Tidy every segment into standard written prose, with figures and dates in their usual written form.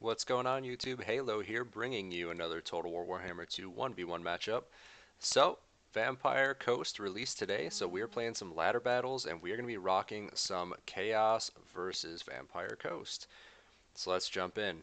What's going on YouTube? Heylow here bringing you another Total War Warhammer 2 1v1 matchup. So, Vampire Coast released today, so we're playing some ladder battles and we're going to be rocking some Chaos versus Vampire Coast. So let's jump in.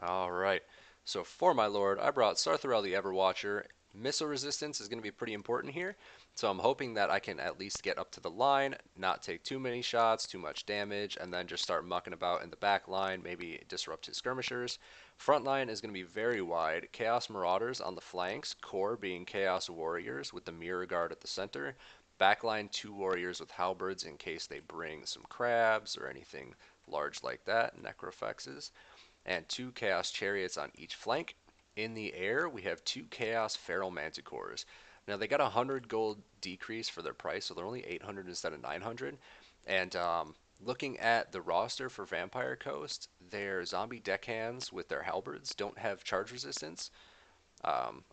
Alright, so for my lord, I brought Sarthorael the Everwatcher. Missile resistance is going to be pretty important here, so I'm hoping that I can at least get up to the line, not take too many shots, too much damage, and then just start mucking about in the back line, maybe disrupt his skirmishers. Front line is going to be very wide. Chaos Marauders on the flanks, core being Chaos Warriors with the Mirror Guard at the center. Backline, two warriors with halberds in case they bring some crabs or anything large like that, necrofexes, and two Chaos Chariots on each flank. In the air, we have two Chaos Feral Manticores. Now, they got a 100 gold decrease for their price, so they're only 800 instead of 900. And looking at the roster for Vampire Coast, their zombie deckhands with their halberds don't have charge resistance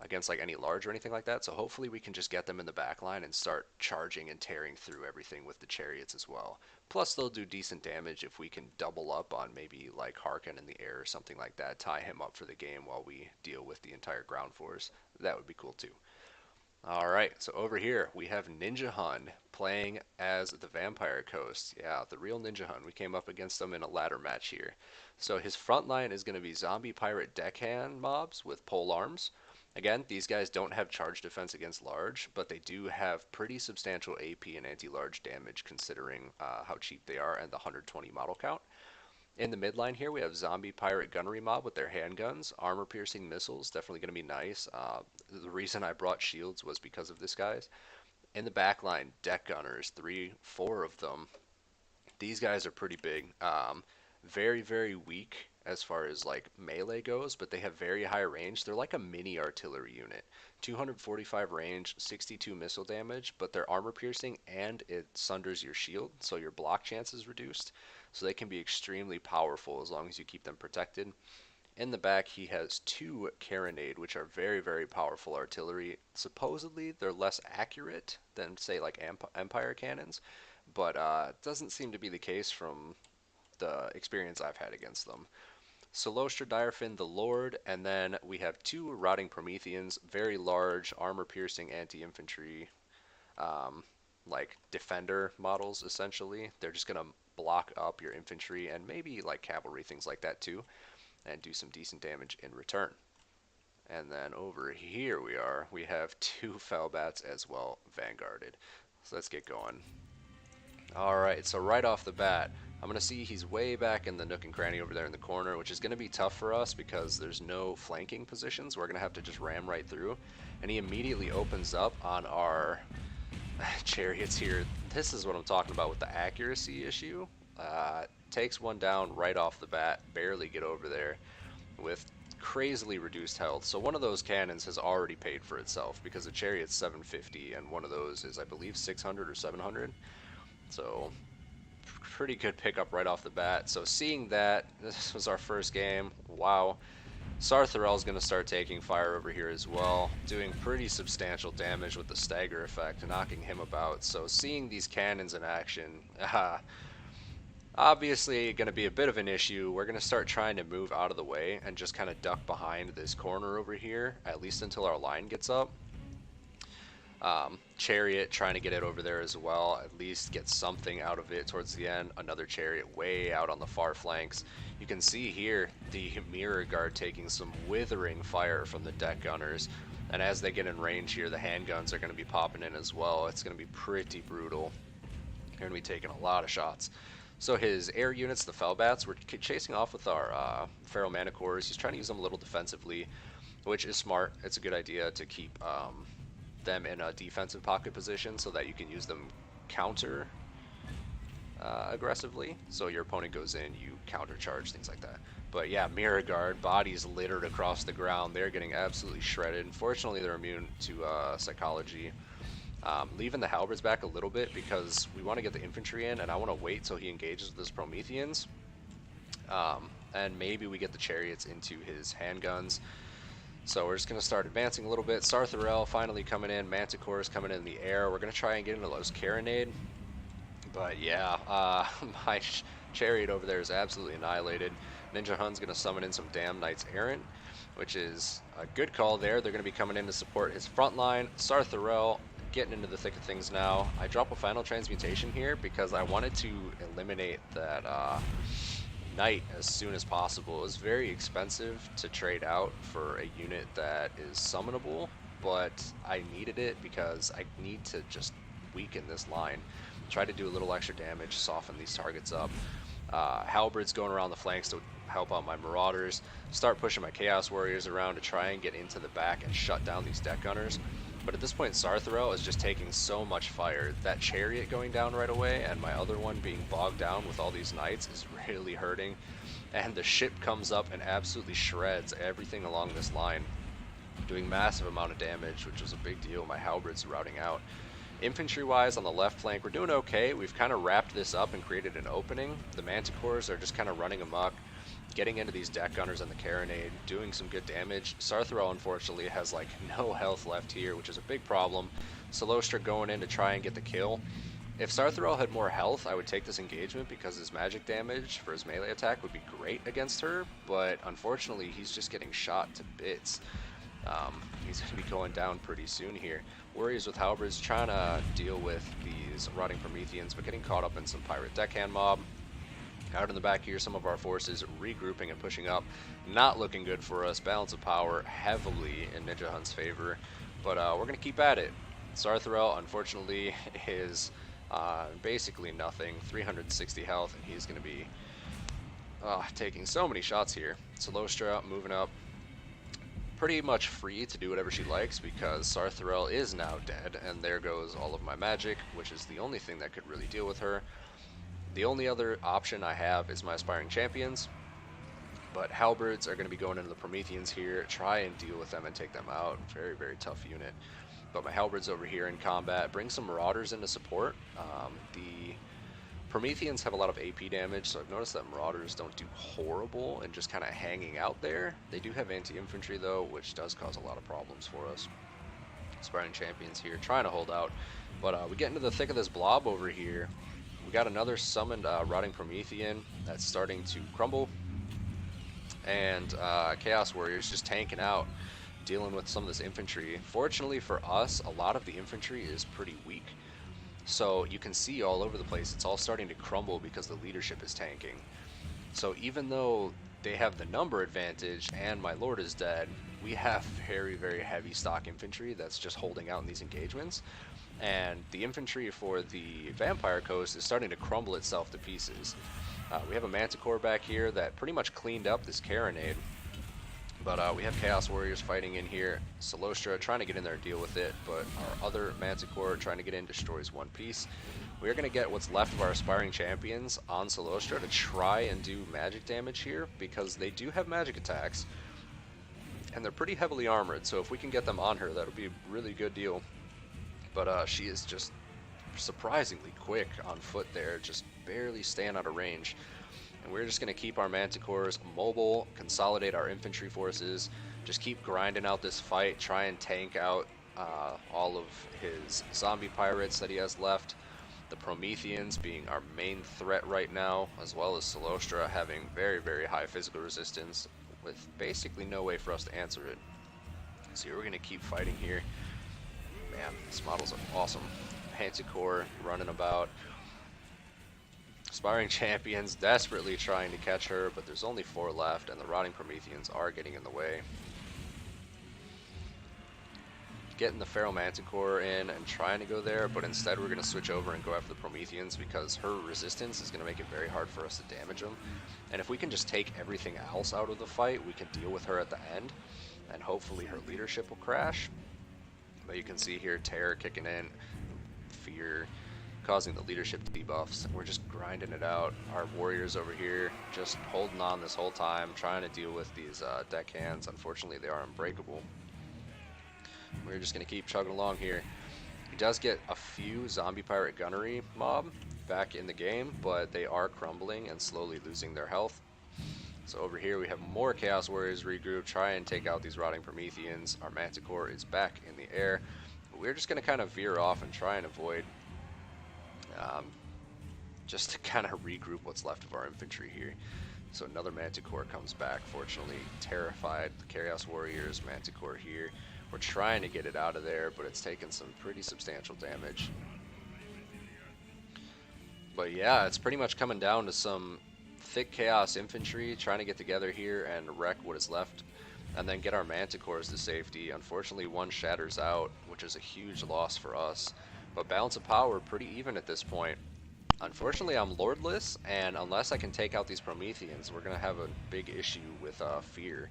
against like any large or anything like that. So hopefully we can just get them in the back line and start charging and tearing through everything with the chariots as well. Plus they'll do decent damage if we can double up on maybe like Harkin in the air or something like that, tie him up for the game while we deal with the entire ground force. That would be cool too. Alright, so over here we have Ninjahund playing as the Vampire Coast. Yeah, the real Ninjahund. We came up against them in a ladder match here. So his front line is going to be zombie pirate deckhand mobs with pole arms. Again, these guys don't have charge defense against large, but they do have pretty substantial AP and anti-large damage considering how cheap they are and the 120 model count. In the midline here, we have Zombie Pirate Gunnery Mob with their handguns. Armor-piercing missiles, definitely going to be nice. The reason I brought shields was because of this, guys. In the back line, Deck Gunners, four of them. These guys are pretty big. Very, very weak as far as like melee goes, but they have very high range. They're like a mini artillery unit. 245 range, 62 missile damage, but they're armor piercing and it sunders your shield, so your block chance is reduced. So they can be extremely powerful as long as you keep them protected. In the back, he has two Carronade, which are very, very powerful artillery. Supposedly, they're less accurate than, say, like Empire cannons, but it doesn't seem to be the case from the experience I've had against them. Cylostra Direfin, the Lord, and then we have two Rotting Prometheans, very large, armor-piercing anti-infantry, like defender models, essentially. They're just going to block up your infantry and maybe like cavalry, things like that too, and do some decent damage in return. And then over here we have two Felbats as well, vanguarded. So let's get going. Alright, so right off the bat, I'm going to see he's way back in the nook and cranny over there in the corner, which is going to be tough for us because there's no flanking positions. We're going to have to just ram right through. And he immediately opens up on our chariots here. This is what I'm talking about with the accuracy issue. Takes one down right off the bat, barely get over there with crazily reduced health. So one of those cannons has already paid for itself because the chariot's 750 and one of those is I believe 600 or 700. So pretty good pickup right off the bat. So seeing that, this was our first game. Wow. Sarthorael is going to start taking fire over here as well, doing pretty substantial damage with the stagger effect, knocking him about. So seeing these cannons in action, obviously going to be a bit of an issue. We're going to start trying to move out of the way and just kind of duck behind this corner over here, at least until our line gets up. Chariot trying to get it over there as well, at least get something out of it towards the end. Another chariot way out on the far flanks. You can see here the mirror guard taking some withering fire from the deck gunners, and as they get in range here, the handguns are going to be popping in as well. It's going to be pretty brutal. They're going to be taking a lot of shots. So his air units, the Felbats, we're chasing off with our Feral Manticores. He's trying to use them a little defensively, which is smart. It's a good idea to keep them in a defensive pocket position so that you can use them counter aggressively. So your opponent goes in, you counter charge, things like that. But yeah, mirror guard, bodies littered across the ground. They're getting absolutely shredded. Unfortunately, they're immune to psychology. Leaving the halberds back a little bit because we want to get the infantry in, and I want to wait till he engages with his Prometheans. And maybe we get the chariots into his handguns. So we're just going to start advancing a little bit. Sarthorael finally coming in. Manticores coming in the air. We're going to try and get into those Carronade. But yeah, my Chariot over there is absolutely annihilated. Ninjahund's going to summon in some damn Knights Errant, which is a good call there. They're going to be coming in to support his front line. Sarthorael getting into the thick of things now. I drop a final transmutation here because I wanted to eliminate that Knight as soon as possible. It was very expensive to trade out for a unit that is summonable, but I needed it because I need to just weaken this line. Try to do a little extra damage, soften these targets up. Halberds going around the flanks to help out my Marauders. Start pushing my Chaos Warriors around to try and get into the back and shut down these Deck Gunners. But at this point, Sarthorael is just taking so much fire. That Chariot going down right away and my other one being bogged down with all these Knights is really hurting. And the ship comes up and absolutely shreds everything along this line, doing massive amount of damage, which was a big deal. My Halberds routing out. Infantry-wise, on the left flank, we're doing okay. We've kind of wrapped this up and created an opening. The Manticores are just kind of running amok, getting into these Deck Gunners and the Carronade, doing some good damage. Sarthorael, unfortunately, has like no health left here, which is a big problem. Cylostra going in to try and get the kill. If Sarthorael had more health, I would take this engagement because his magic damage for his melee attack would be great against her, but unfortunately, he's just getting shot to bits. He's going to be going down pretty soon here. Warriors with Halberds trying to deal with these Rotting Prometheans, but getting caught up in some Pirate Deckhand mob. Out in the back here, some of our forces regrouping and pushing up. Not looking good for us. Balance of power heavily in Ninjahund's favor, but we're going to keep at it. Sarthorael, unfortunately, is basically nothing. 360 health, and he's going to be taking so many shots here. Cylostra moving up. Pretty much free to do whatever she likes because Sarthorael is now dead, and there goes all of my magic, which is the only thing that could really deal with her. The only other option I have is my Aspiring Champions, but Halberds are going to be going into the Prometheans here, try and deal with them and take them out. Very, very tough unit. But my Halberds over here in combat, bring some Marauders into support. The Prometheans have a lot of AP damage, so I've noticed that Marauders don't do horrible and just kind of hanging out there. They do have anti-infantry though, which does cause a lot of problems for us. Aspiring Champions here, trying to hold out. But we get into the thick of this blob over here. We got another summoned Rotting Promethean that's starting to crumble. And Chaos Warriors just tanking out, dealing with some of this infantry. Fortunately for us, a lot of the infantry is pretty weak. So you can see all over the place, it's all starting to crumble because the leadership is tanking. So even though they have the number advantage and my lord is dead, we have very, very heavy stock infantry that's just holding out in these engagements. And the infantry for the Vampire Coast is starting to crumble itself to pieces. We have a Manticore back here that pretty much cleaned up this Carronade. But we have Chaos Warriors fighting in here. Cylostra trying to get in there and deal with it, but our other Manticore trying to get in destroys one piece. We're going to get what's left of our Aspiring Champions on Cylostra to try and do magic damage here, because they do have magic attacks, and they're pretty heavily armored, so if we can get them on her, that'll be a really good deal. But she is just surprisingly quick on foot there, just barely staying out of range. And we're just going to keep our Manticores mobile, consolidate our infantry forces, just keep grinding out this fight, try and tank out all of his zombie pirates that he has left. The Prometheans being our main threat right now, as well as Cylostra having very, very high physical resistance with basically no way for us to answer it. So we're going to keep fighting here. Man, these models are awesome. Manticore running about. Aspiring Champions desperately trying to catch her, but there's only 4 left, and the Rotting Prometheans are getting in the way. Getting the Feral Manticore in and trying to go there, but instead we're going to switch over and go after the Prometheans because her resistance is going to make it very hard for us to damage them. And if we can just take everything else out of the fight, we can deal with her at the end, and hopefully her leadership will crash. But you can see here Terror kicking in, Fear causing the leadership debuffs. We're just grinding it out. Our warriors over here just holding on this whole time, trying to deal with these deckhands. Unfortunately, they are unbreakable. We're just going to keep chugging along here. He does get a few zombie pirate gunnery mob back in the game, but they are crumbling and slowly losing their health. So over here we have more Chaos Warriors regroup, try and take out these Rotting Prometheans. Our Manticore is back in the air. But we're just going to kind of veer off and try and avoid just to kind of regroup what's left of our infantry here. So another Manticore comes back, fortunately terrified. The Chaos Warriors, Manticore here. We're trying to get it out of there, but it's taken some pretty substantial damage. But yeah, it's pretty much coming down to some thick Chaos infantry trying to get together here and wreck what is left, and then get our Manticores to safety. Unfortunately, one shatters out, which is a huge loss for us. But balance of power pretty even at this point. Unfortunately, I'm lordless, and unless I can take out these Prometheans, we're going to have a big issue with fear.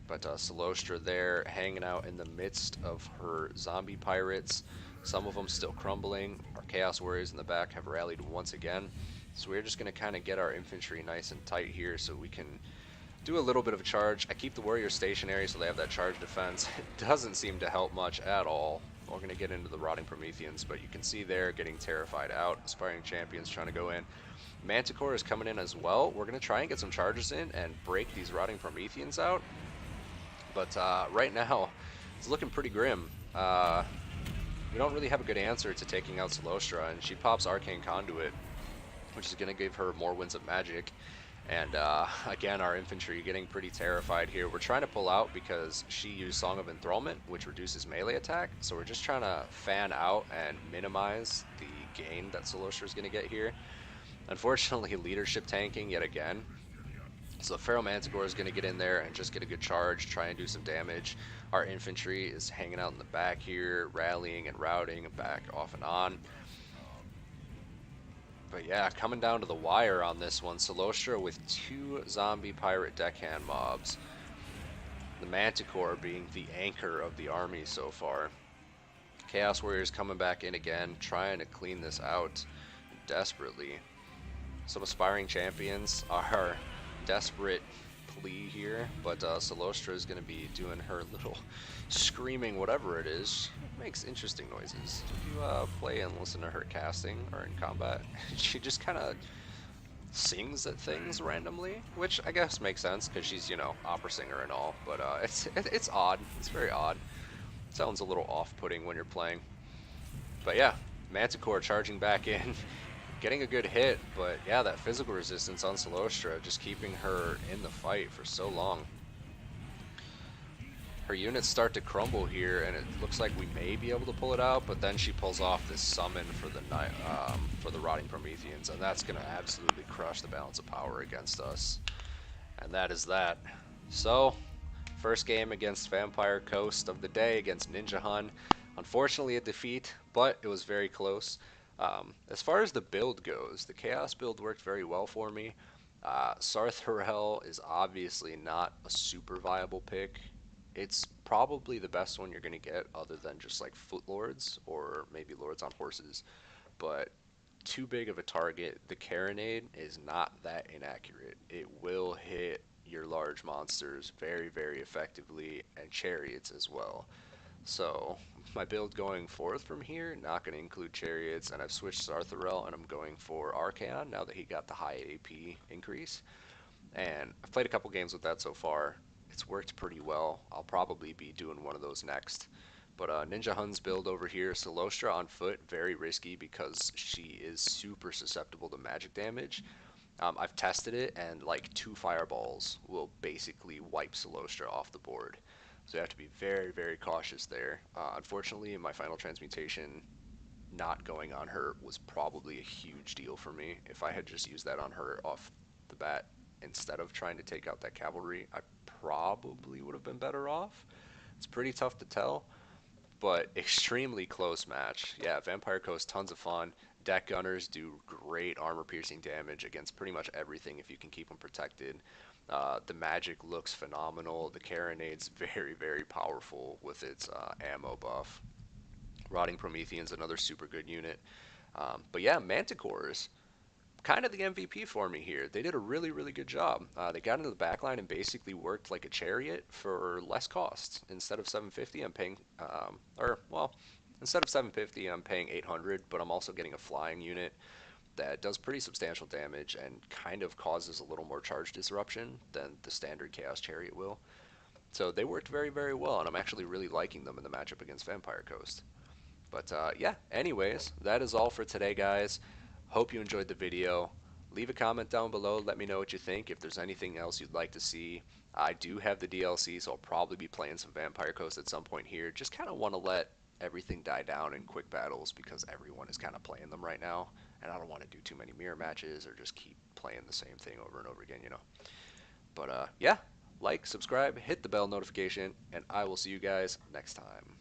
But Cylostra there, hanging out in the midst of her zombie pirates. Some of them still crumbling. Our Chaos Warriors in the back have rallied once again. So we're just going to kind of get our infantry nice and tight here so we can do a little bit of a charge. I keep the Warriors stationary so they have that charge defense. It doesn't seem to help much at all. We're going to get into the Rotting Prometheans, but you can see they're getting terrified out. Aspiring Champions trying to go in. Manticore is coming in as well. We're going to try and get some charges in and break these Rotting Prometheans out. But right now, it's looking pretty grim. We don't really have a good answer to taking out Cylostra, and she pops Arcane Conduit, which is going to give her more Winds of Magic. And again, our infantry getting pretty terrified here. We're trying to pull out because she used Song of Enthrallment, which reduces melee attack. So we're just trying to fan out and minimize the gain that Cylostra is going to get here. Unfortunately, leadership tanking yet again. So Pharaoh Manticore is going to get in there and just get a good charge, try and do some damage. Our infantry is hanging out in the back here, rallying and routing back off and on. But yeah, coming down to the wire on this one. Cylostra with 2 zombie pirate deckhand mobs. The Manticore being the anchor of the army so far. Chaos Warriors coming back in again, trying to clean this out desperately. Some Aspiring Champions are desperate plea here, but Cylostra is going to be doing her little screaming whatever it is. It makes interesting noises. If you play and listen to her casting or in combat, she just kind of sings at things randomly, which I guess makes sense because she's, you know, opera singer and all, but it's odd. It's very odd. It sounds a little off-putting when you're playing. But yeah, Manticore charging back in. Getting a good hit, but yeah, that physical resistance on Cylostra, just keeping her in the fight for so long. Her units start to crumble here, and it looks like we may be able to pull it out, but then she pulls off this summon for the Rotting Prometheans, and that's going to absolutely crush the balance of power against us. And that is that. So, first game against Vampire Coast of the day against Ninjahund. Unfortunately a defeat, but it was very close. As far as the build goes, the Chaos build worked very well for me. Sarthorael is obviously not a super viable pick. It's probably the best one you're going to get other than just like Foot Lords or maybe Lords on Horses. But too big of a target. The Carronade is not that inaccurate. It will hit your large monsters very, very effectively, and chariots as well. So my build going forth from here, not going to include chariots, and I've switched Sarthorael and I'm going for Archaon now that he got the high AP increase. And I've played a couple games with that so far. It's worked pretty well. I'll probably be doing one of those next. But Ninjahund's build over here, Cylostra on foot, very risky because she is super susceptible to magic damage. I've tested it, and like 2 fireballs will basically wipe Cylostra off the board. So you have to be very, very cautious there. Unfortunately, in my final transmutation, not going on her was probably a huge deal for me. If I had just used that on her off the bat instead of trying to take out that cavalry, I probably would have been better off. It's pretty tough to tell, but extremely close match. Yeah, Vampire Coast, tons of fun. Deck Gunners do great armor-piercing damage against pretty much everything if you can keep them protected. The magic looks phenomenal. The Carronade's very, very powerful with its ammo buff. Rotting Promethean's another super good unit. But yeah, Manticores, kind of the MVP for me here. They did a really, really good job. They got into the backline and basically worked like a chariot for less cost. Instead of 750, I'm paying, instead of 750, I'm paying 800, but I'm also getting a flying unit that does pretty substantial damage and kind of causes a little more charge disruption than the standard Chaos Chariot will. So they worked very, very well, and I'm actually really liking them in the matchup against Vampire Coast. But yeah, anyways, that is all for today, guys. Hope you enjoyed the video. Leave a comment down below. Let me know what you think. If there's anything else you'd like to see. I do have the DLC, so I'll probably be playing some Vampire Coast at some point here. Just kind of want to let everything die down in quick battles because everyone is kind of playing them right now. And I don't want to do too many mirror matches or just keep playing the same thing over and over again, you know. But yeah, like, subscribe, hit the bell notification, and I will see you guys next time.